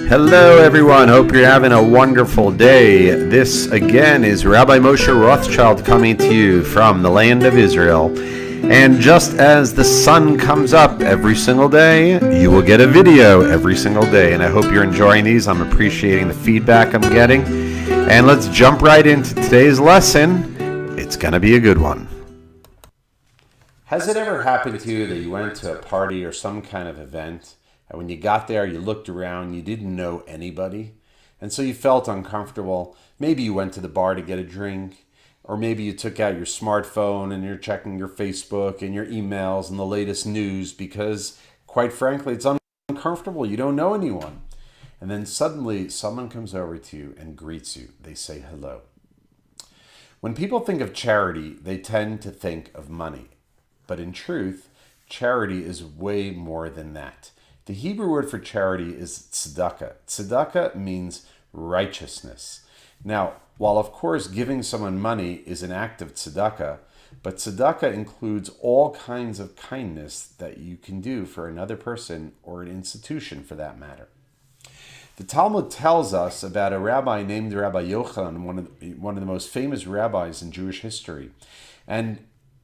Hello, everyone. Hope you're having a wonderful day. This, again, is Rabbi Moshe Rothschild coming to you from the land of Israel. And just as the sun comes up every single day, you will get a video every single day. And I hope you're enjoying these. I'm appreciating the feedback I'm getting. And let's jump right into today's lesson. It's going to be a good one. Has it ever happened to you that you went to a party or some kind of event, and when you got there, you looked around, you didn't know anybody, and so you felt uncomfortable? Maybe you went to the bar to get a drink, or maybe you took out your smartphone and you're checking your Facebook and your emails and the latest news because, quite frankly, it's uncomfortable. You don't know anyone. And then suddenly someone comes over to you and greets you. They say hello. When people think of charity, they tend to think of money. But in truth, charity is way more than that. The Hebrew word for charity is tzedakah. Tzedakah means righteousness. Now, while of course giving someone money is an act of tzedakah, but tzedakah includes all kinds of kindness that you can do for another person or an institution for that matter. The Talmud tells us about a rabbi named Rabbi Yochanan, one of the most famous rabbis in Jewish history. And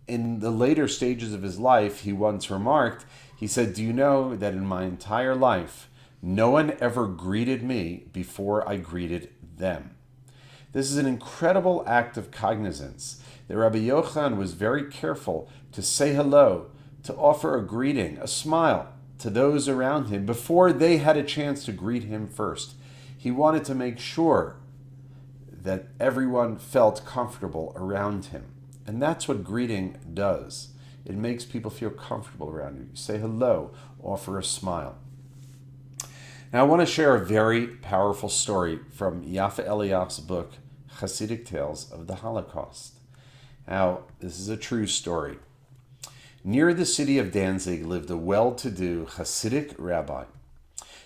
in the later stages of his life, he once remarked, he said, "Do you know that in my entire life, no one ever greeted me before I greeted them?" This is an incredible act of cognizance. That Rabbi Yochanan was very careful to say hello, to offer a greeting, a smile to those around him before they had a chance to greet him first. He wanted to make sure that everyone felt comfortable around him. And that's what greeting does. It makes people feel comfortable around you. You say hello, offer a smile. Now I want to share a very powerful story from Yafa Elias's book, Hasidic Tales of the Holocaust. Now, this is a true story. Near the city of Danzig lived a well-to-do Hasidic rabbi.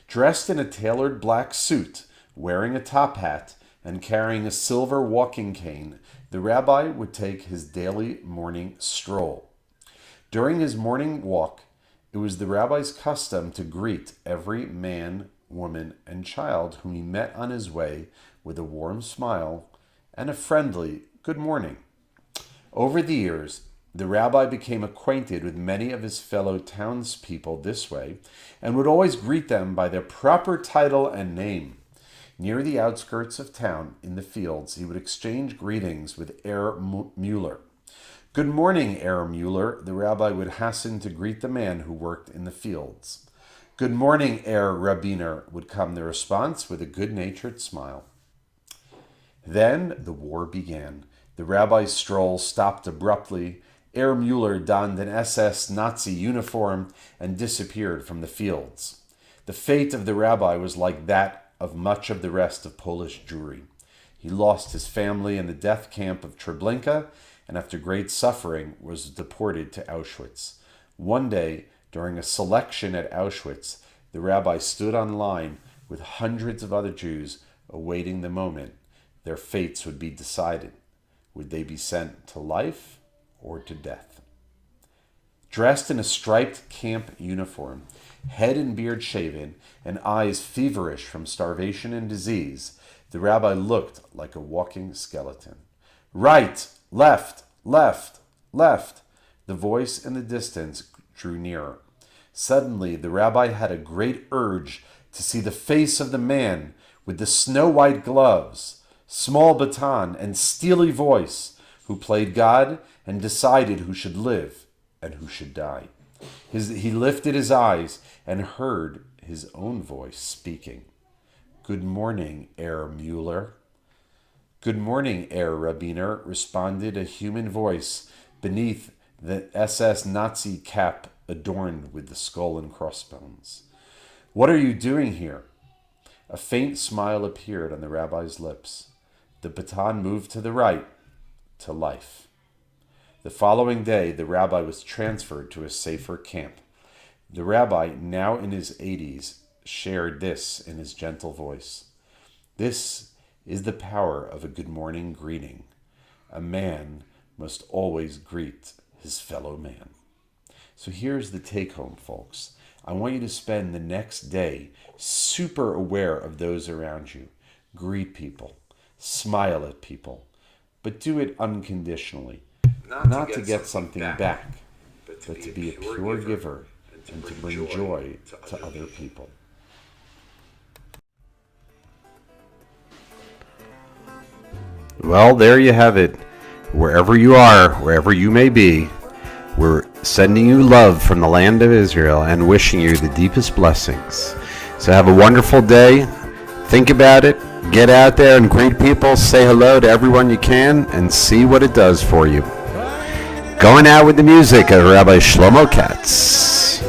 Dressed in a tailored black suit, wearing a top hat, and carrying a silver walking cane, the rabbi would take his daily morning stroll. During his morning walk, it was the rabbi's custom to greet every man, woman, and child whom he met on his way with a warm smile and a friendly good morning. Over the years, the rabbi became acquainted with many of his fellow townspeople this way and would always greet them by their proper title and name. Near the outskirts of town, in the fields, he would exchange greetings with Herr Mueller. "Good morning, Herr Mueller," the rabbi would hasten to greet the man who worked in the fields. "Good morning, Herr Rabbiner," would come the response with a good-natured smile. Then the war began. The rabbi's stroll stopped abruptly. Herr Mueller donned an SS Nazi uniform and disappeared from the fields. The fate of the rabbi was like that of much of the rest of Polish Jewry. He lost his family in the death camp of Treblinka, and after great suffering was deported to Auschwitz. One day, during a selection at Auschwitz, the rabbi stood on line with hundreds of other Jews awaiting the moment their fates would be decided. Would they be sent to life or to death? Dressed in a striped camp uniform, head and beard shaven, and eyes feverish from starvation and disease, the rabbi looked like a walking skeleton. "Right! Left! Left! Left!" The voice in the distance drew nearer. Suddenly, the rabbi had a great urge to see the face of the man with the snow-white gloves, small baton, and steely voice, who played God and decided who should live and who should die. He lifted his eyes and heard his own voice speaking. "Good morning, Herr Mueller." "Good morning, Herr Rabbiner," responded a human voice beneath the SS Nazi cap adorned with the skull and crossbones. "What are you doing here?" A faint smile appeared on the rabbi's lips. The baton moved to the right, to life. The following day, the rabbi was transferred to a safer camp. The rabbi, now in his 80s, shared this in his gentle voice. "This is the power of a good morning greeting. A man must always greet his fellow man." So here's the take home, folks. I want you to spend the next day super aware of those around you. Greet people, smile at people, but do it unconditionally. Not to get something back, but to be a pure giver and to bring joy to other people. Well, there you have it. Wherever you are, wherever you may be, we're sending you love from the land of Israel and wishing you the deepest blessings. So have a wonderful day. Think about it. Get out there and greet people. Say hello to everyone you can and see what it does for you. Going out with the music of Rabbi Shlomo Katz.